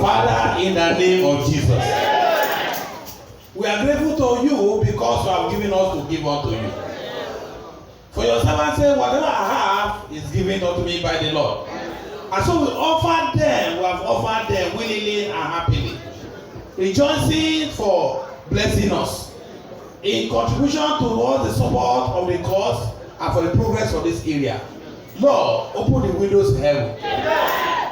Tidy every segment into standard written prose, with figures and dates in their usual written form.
Father, in the name of Jesus, we are grateful to you because you have given us to give unto you. For your servant said, whatever I have is given unto me by the Lord. And so we offer them, we have offered them willingly and happily, rejoicing for blessing us in contribution towards the support of the cause and for the progress of this area. Lord, open the windows of heaven.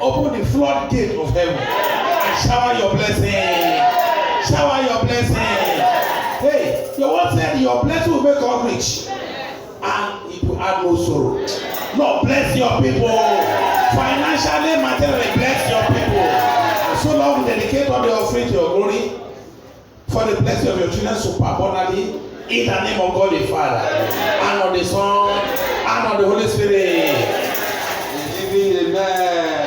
Open the floodgate of heaven and shower your blessing. Shower your blessing. Hey, your word said your blessing will make us rich and it will add no sorrow. Lord, bless your people. Financially, materially, bless your people. And so Lord, we dedicate all the offering to your glory for the blessing of your children super abundantly in the name of God the Father and of the Son and of the Holy Spirit. Amen.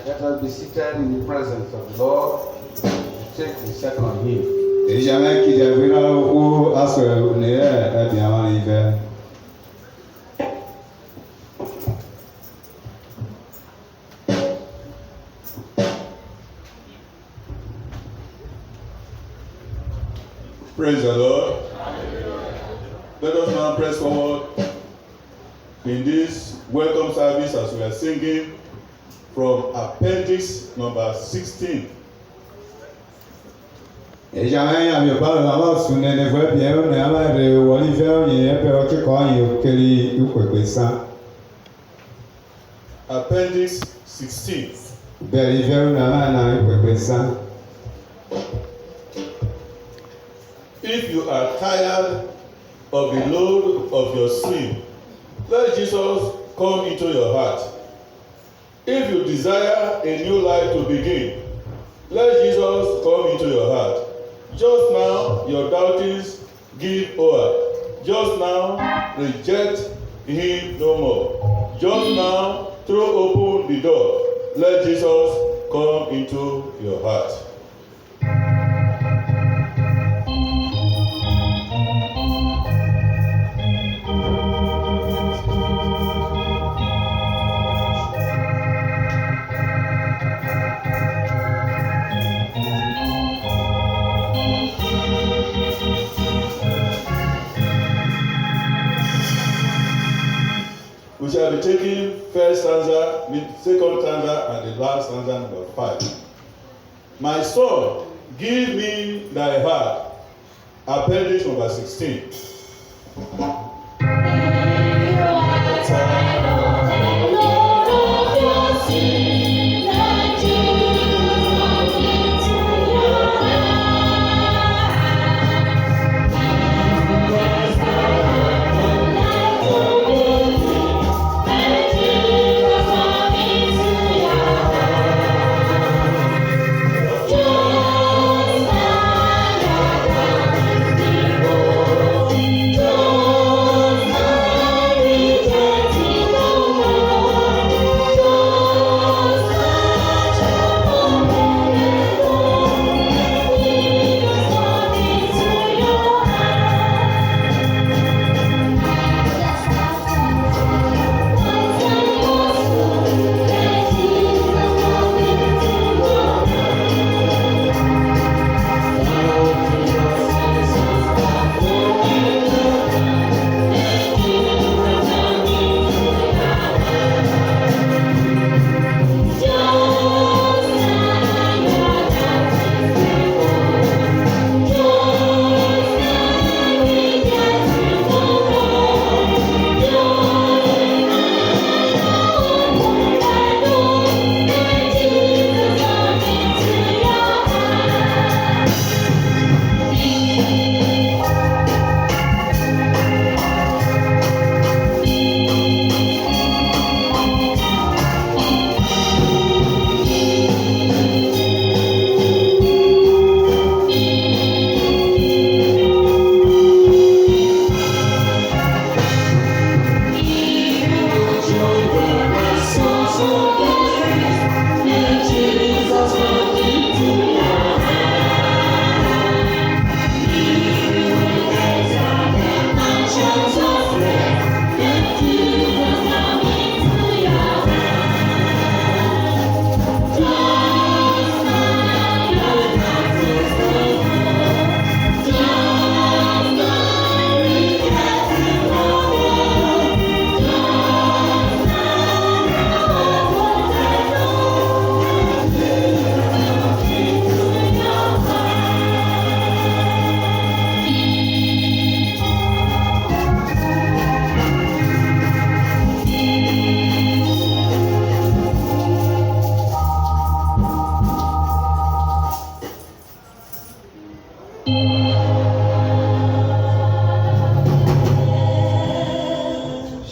Let us be seated in the presence of the Lord. Take the second hymn. Et jamais qu'il devra ou à ce n'est bien en hiver. Praise the Lord. Let us now press forward in this welcome service as we are singing from appendix number 16. Et jamais à mieux parler là-bas, sous les voix bien, on est à la de Olivier, il y a un peu de quoi, il y a quelques ou ça. Appendix 16. Olivier, on a un ça. If you are tired of the load of your sin, let Jesus come into your heart. If you desire a new life to begin, let Jesus come into your heart. Just now, your doubtings give over. Just now, reject him no more. Just now, throw open the door. Let Jesus come into your heart. We shall be taking first stanza, second stanza, and the last stanza, number 5. My son, give me thy heart. Appendix number 16.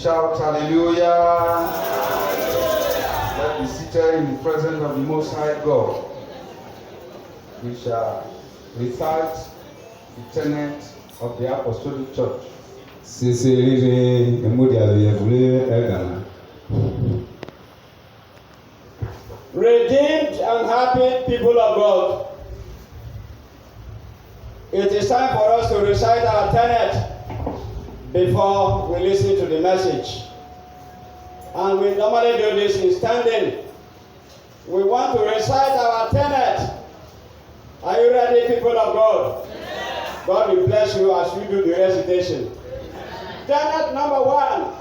Shout hallelujah. Let be seated in the presence of the Most High God. We shall recite the tenet of the Apostolic Church. C'est rire, le mot de la voulu être Redeemed and happy people of God, it is time for us to recite our tenet before we listen to the message. And we normally do this in standing. We want to recite our tenet. Are you ready, people of God? God will bless you as you do the recitation. Tenet number 1.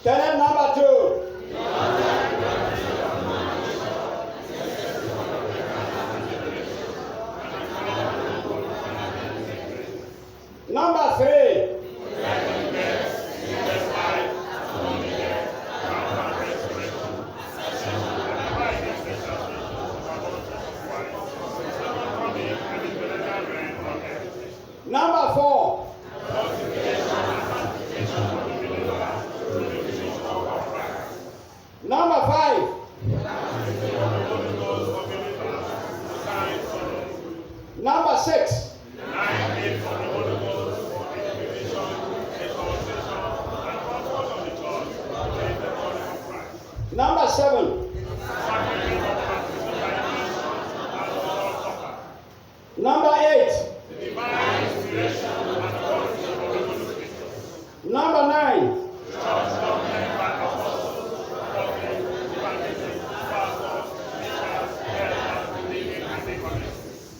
Tenet number 2. Number 3. Number 4. Number 5. Number 6. Number 7. Number 8. Number 9.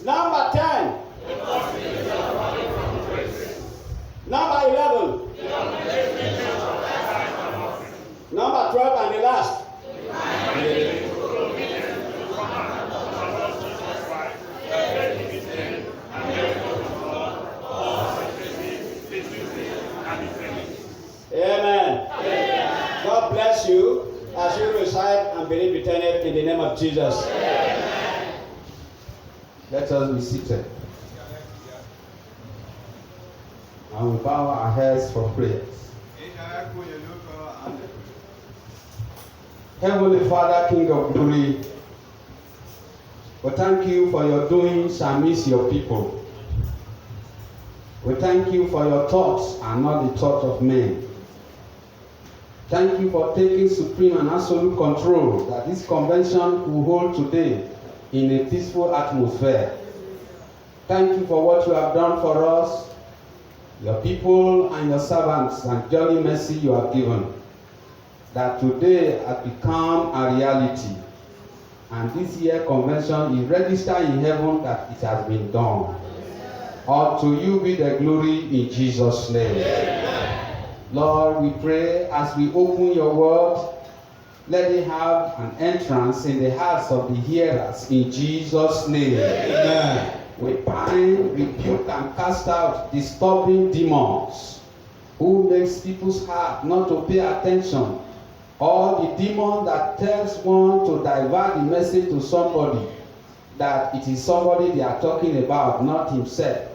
Number 10. Number 11. Number 12 and the last. Amen. God bless you as you recite and believe the tenet in the name of Jesus. Let us be seated. And we bow our heads for prayers. Heavenly Father, King of glory, we thank you for your doings amidst your people. We thank you for your thoughts and not the thoughts of men. Thank you for taking supreme and absolute control that this convention will hold today in a peaceful atmosphere. Thank you for what you have done for us, your people and your servants, and jolly mercy you have given. That today has become a reality. And this year convention is registered in heaven that it has been done. All to you be the glory in Jesus' name. Lord, we pray as we open your word, let it have an entrance in the hearts of the hearers in Jesus' name. Amen. We bind, rebuke, and cast out disturbing demons who makes people's heart not to pay attention, or the demon that tells one to divert the message to somebody that it is somebody they are talking about, not himself.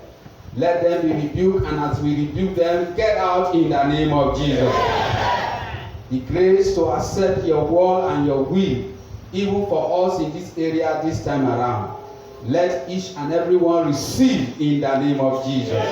Let them be rebuked, and as we rebuke them, get out in the name of Jesus. The grace to accept your word and your will, even for us in this area this time around. Let each and every one receive in the name of Jesus.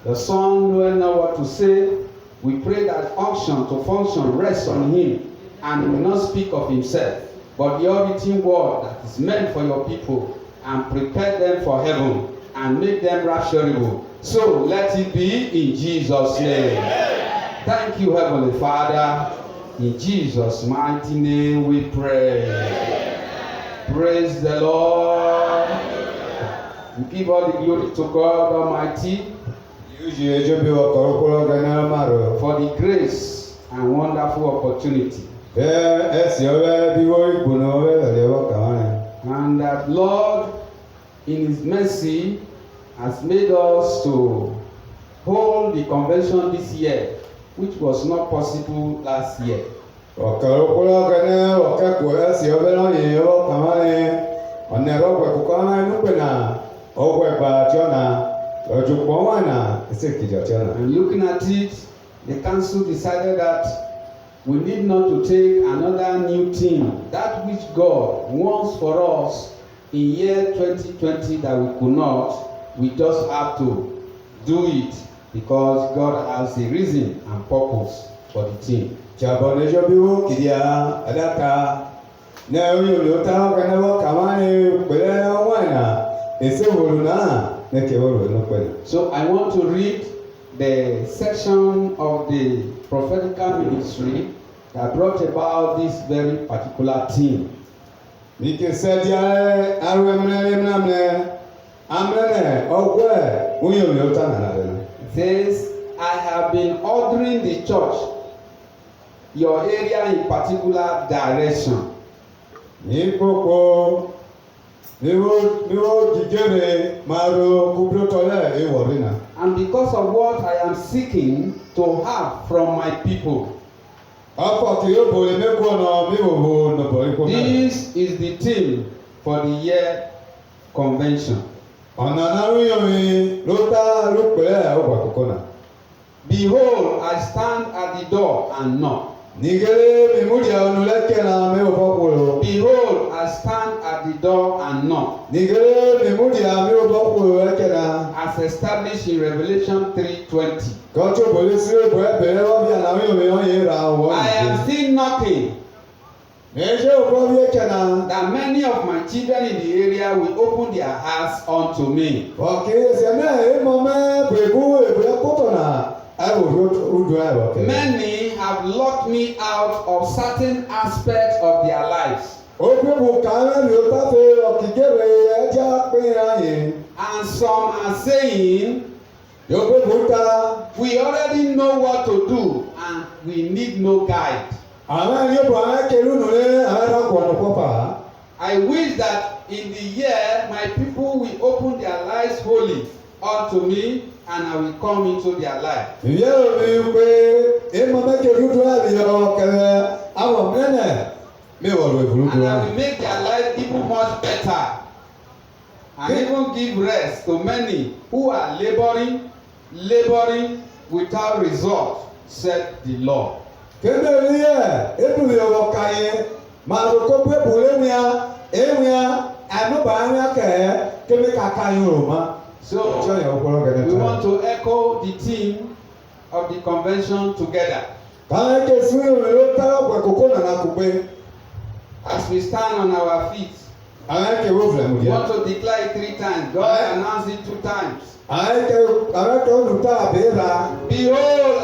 The Son will know what to say. We pray that unction to function rests on him and will not speak of himself, but the auditing word that is meant for your people, and prepare them for heaven and make them rapturable. So let it be in Jesus' name. Thank you, Heavenly Father. In Jesus' mighty name we pray. Praise the Lord. We give all the glory to God Almighty for the grace and wonderful opportunity. And that Lord, in his mercy, has made us to hold the convention this year, which was not possible last year. And looking at it, the council decided that we need not to take another new theme, that which God wants for us in year 2020 that we could not. We just have to do it because God has a reason and purpose for the theme. So I want to read the section of the prophetical ministry that brought about this very particular theme. Mike sedia arwemne amrene ogwe unyo miota na na. Says, I have been ordering the church, your area in particular direction. Ni koko niwo jigere maro kubrotole eworina. And because of what I am seeking to have from my people, this is the theme for the year convention. Behold, I stand at the door and knock. Behold, I stand at the door and knock. As established in Revelation 3:20. I am still knocking. That many of my children in the area will open their hearts unto me. Many have locked me out of certain aspects of their lives. And some are saying, we already know what to do and we need no guide. I wish that in the year my people will open their lives wholly unto me and I will come into their life. And I will make their life even much better. And even give rest to many who are laboring without result, said the Lord. So we want to echo the theme of the convention together. As we stand on our feet, we want to declare it 3 times. God announced it 2 times. Behold,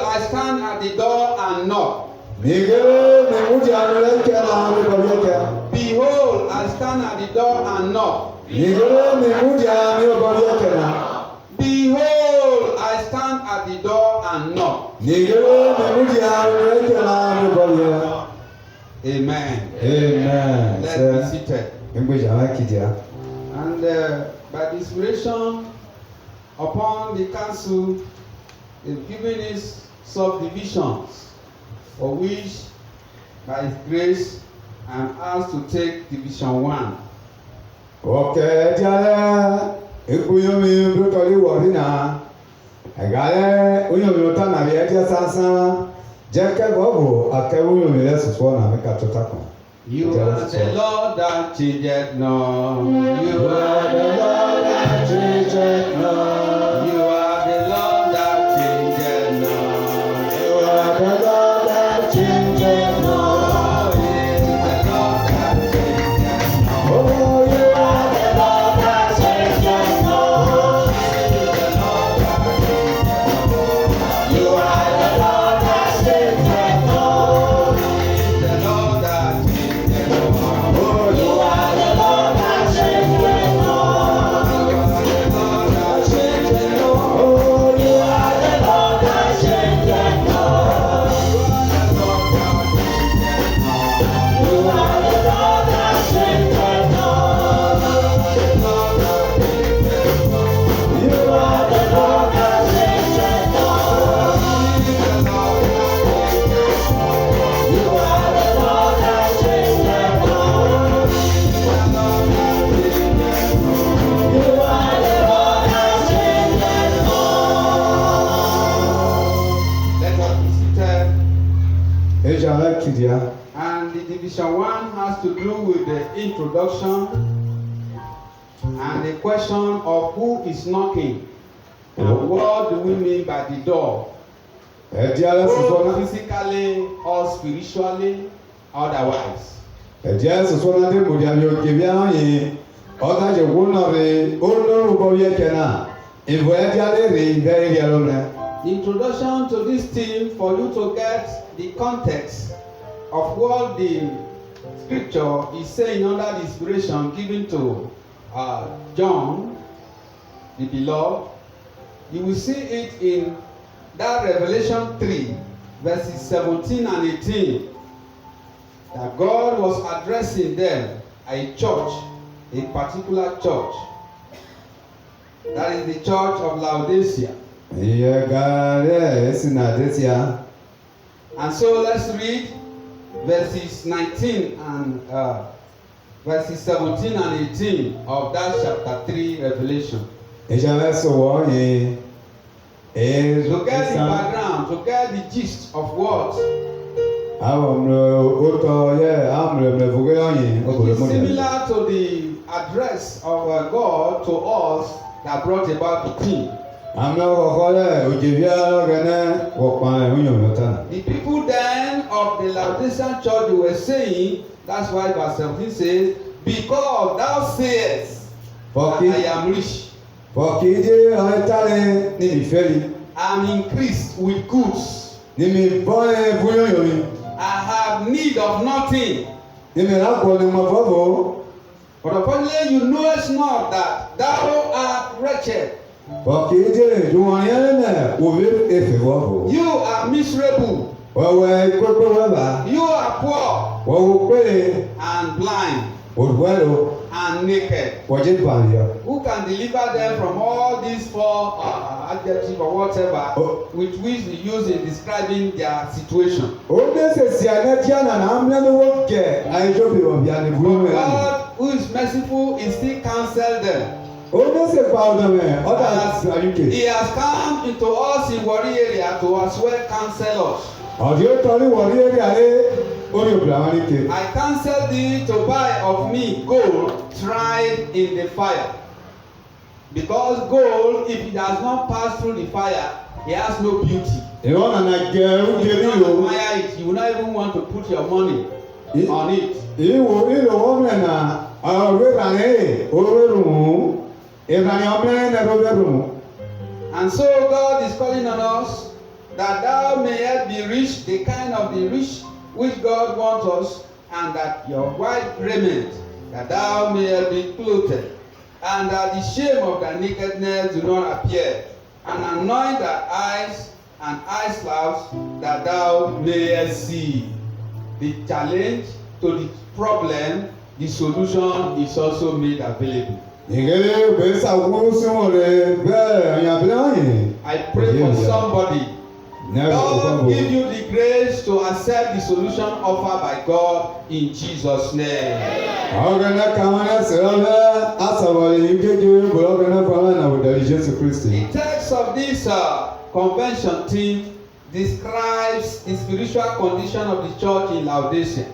I stand at the door and knock. Behold, I stand at the door and knock. Behold, I stand at the door and knock. Amen. Amen. Let's be seated. And by the inspiration upon the council, they've given us subdivisions, for which, by His grace, I am asked to take division 1. Okay, Jala, Ekuyomi, Brutoli Warina, Agale, Uyomota Naviatia Sasa, Jacka Bobo, Akewumi, let's one, make a totako. You are the Lord that changeth not. You are the Lord that changeth not. You are the Lord that changeth not. You are the Lord that changeth not. The Lord that changeth not. Oh, you are the Lord that changeth not. The Lord that changeth not. You are the Lord that changeth not. The Lord that changeth not. Oh, you are the Lord that changeth not. You are the Lord that changeth not. Oh, you are the Lord that changeth not. You are the Lord that changeth not. You are the Lord that changeth not. You are the Lord that changeth not. You are the Lord that changeth not. Let us be seated. And the division 1 has to do with the introduction and the question of who is knocking and what do we mean by the door, both physically or spiritually, otherwise. The introduction to this theme for you to get the context of what the scripture is saying under the inspiration given to John, the beloved, you will see it in that Revelation 3, verses 17 and 18, that God was addressing them, a church, a particular church. That is the church of Laodicea. And so let's read verses 19 and verses 17 and 18 of that chapter 3 Revelation. To get the background, to get the gist of what it is similar to the address of God to us that brought about the king. The people then of the Laodicean church, they were saying, that's why verse 17 says, because thou sayest that I am rich, I'm increased with goods, I have need of nothing. But apparently you knowest not that thou art wretched. You are miserable. You are poor and blind and naked. Who can deliver them from all these four adjectives or whatever with which we use in describing their situation? God, who is merciful, is still counsel them. He has come into us in Warri area to as well counsel us. I counsel thee to buy of me gold tried in the fire. Because gold, if it does not pass through the fire, it has no beauty. You will not admire it. You will not even want to put your money on it. And so God is calling on us that thou mayest be rich, the kind of the rich which God wants us, and that your white raiment, that thou mayest be clothed, and that the shame of thy nakedness do not appear, and anoint thy eyes and eye salves, that thou mayest see. The challenge to the problem, the solution is also made available. I pray for somebody. God give you the grace to accept the solution offered by God in Jesus' name. The text of this convention theme describes the spiritual condition of the church in Laodicea.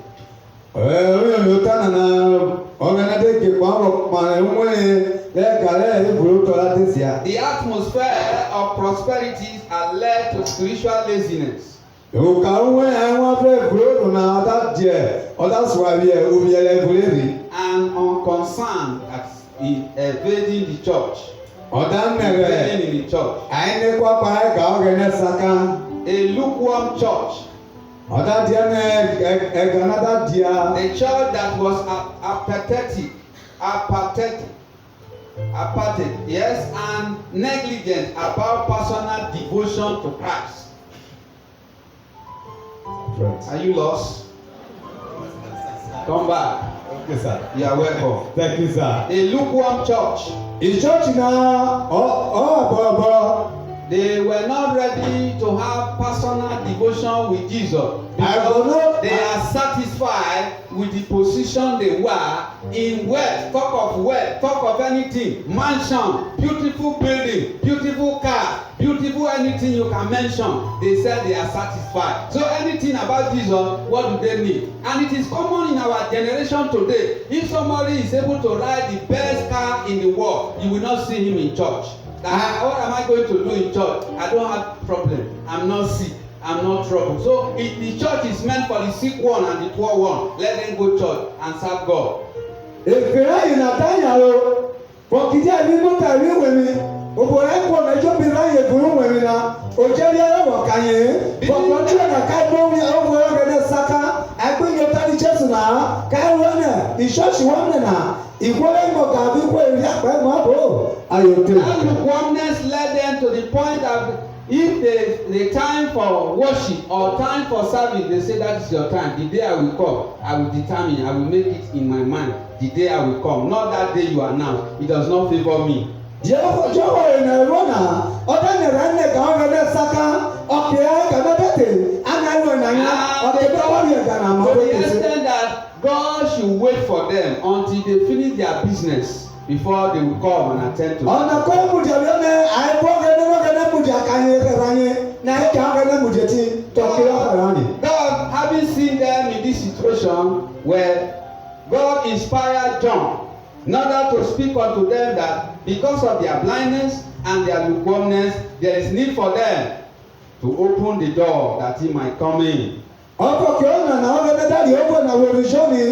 The atmosphere of prosperity has led to spiritual laziness. And unconcern at evading the church. Evading in the church. A lukewarm church. The church that was apathetic, yes, and negligent about personal devotion to Christ. Are you lost? Come back. Okay, sir. You are welcome. Thank you, sir. A lukewarm church. In church now, they were not ready to have personal devotion with Jesus because they are satisfied with the position they were in. Wealth, talk of anything, mansion, beautiful building, beautiful car, beautiful anything you can mention. They said they are satisfied. So anything about Jesus, what do they need? And it is common in our generation today. If somebody is able to ride the best car in the world, you will not see him in church. What am I going to do in church? I don't have problem. I'm not sick. I'm not troubled. So the church is meant for the sick one and the poor one. Let them go to church and serve God. ní Jésù náà káyọ̀ wọn nẹ̀ ìṣọ́ọ̀ṣì wọn nẹ̀ náà ìwọlé mọ̀ gàbí kó èrè àpẹ́ mọ́ àbò ayọ̀tẹ̀. That lukewarmness led them to the point that if the time for worship or time for service, they say that is your time. The day I will come, I will determine, I will make it in my mind. The day I will come, not that day you announce. It does not favor me. Jehova ina rona oda ne ranne ka oga ne saka okia ka na bete ana lo na nya o te ko ri ga na mo To the extent that God should wait for them until they finish their business before they will come and attend to it. ona ko mu je ne ai bo ga ne mu ja ka ne ka ranye na ka ga ne mu je ti to ki o ka ni. God, having seen them in this situation where God inspired John in order to speak unto them that because of their blindness and their lukewarmness, there is need for them to open the door that he might come in. Ọkọ̀ kí ó nà náà ọ̀rẹ́ mẹ́ta yìí ó bọ̀ náà wọ̀rọ̀ ìṣọ́ ni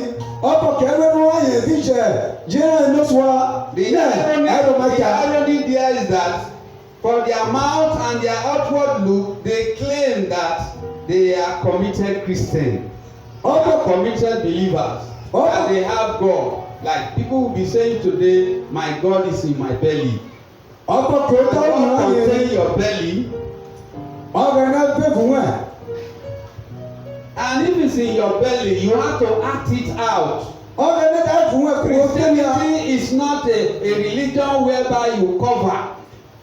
ọkọ̀ kí ẹgbẹ́ wọn yẹ fi jẹ jẹ́ ẹnu sọ The irony there is that for their mouth and their outward look, they claim that they are committed Christians, committed believers, that they have God. Like people will be saying today, my God is in my belly. Ọkọ̀ kí ó tọ́ God ọ̀nà yẹn contain your belly, ọ̀rẹ́ náà gbé fún ẹ̀. and if it's in your belly, you have to act it out. Ọ̀rẹ́ náà ká fún ẹ̀ kúrò kẹ́lẹ́ à. Christianity is not a religion whereby you cover.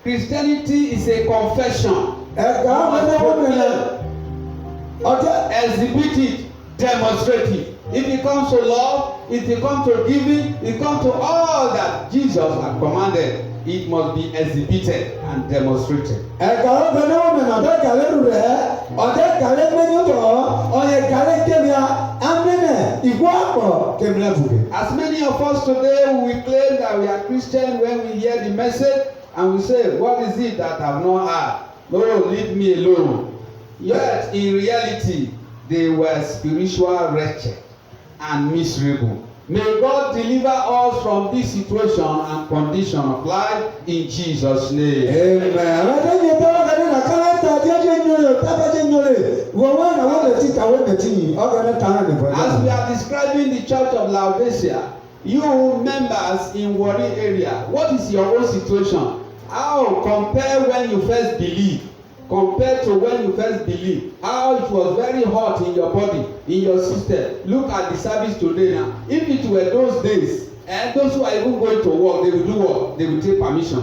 Christianity is a confession. Ẹ̀ka ọ̀rẹ́ náà wọ́n mẹ́lẹ̀ ọ̀tẹ́. Exhibit it, demonstrate it. If it comes to love, if it comes to giving, it comes to all that Jesus has commanded, it must be exhibited and demonstrated. Ẹ̀ka ọ̀rẹ́ náà wọ́n mẹ́lẹ̀ ọ̀tẹ́ kàlẹ́ rù rẹ̀ ọ̀tẹ́ kàlẹ́ gbẹ́nyọ́tọ̀ ọ̀yẹ̀ kàlẹ́ kẹ́míà amínẹ̀ ìwọ àpọ̀ kẹ́míà bùkẹ́. As many of us today, we claim that we are Christian when we hear the message and we say, what is it that I've not heard? No, leave me alone. Yet, in reality, they were spiritual wretched and miserable. May God deliver us from this situation and condition of life in Jesus' name. Amen. Ọ̀rẹ́ yẹn tẹ́wọ́ kẹ́lẹ́ nà kálẹ̀ tà jẹ́jẹ́ nyọ́lẹ̀ tábàjẹ́ nyọ́lẹ̀ wọ́n wọ́n náà wọ́n lè ti kàwé nẹ̀tì yìí ọ̀rẹ́ náà tàn án nìbọn. As we are describing the church of Laodicea, you members in Warri area, what is your own situation? How compare when you first believe? Compared to when you first believe, how it was very hot in your body, in your system. Look at the service today now. If it were those days, and those who are even going to work, they will do what? They will take permission.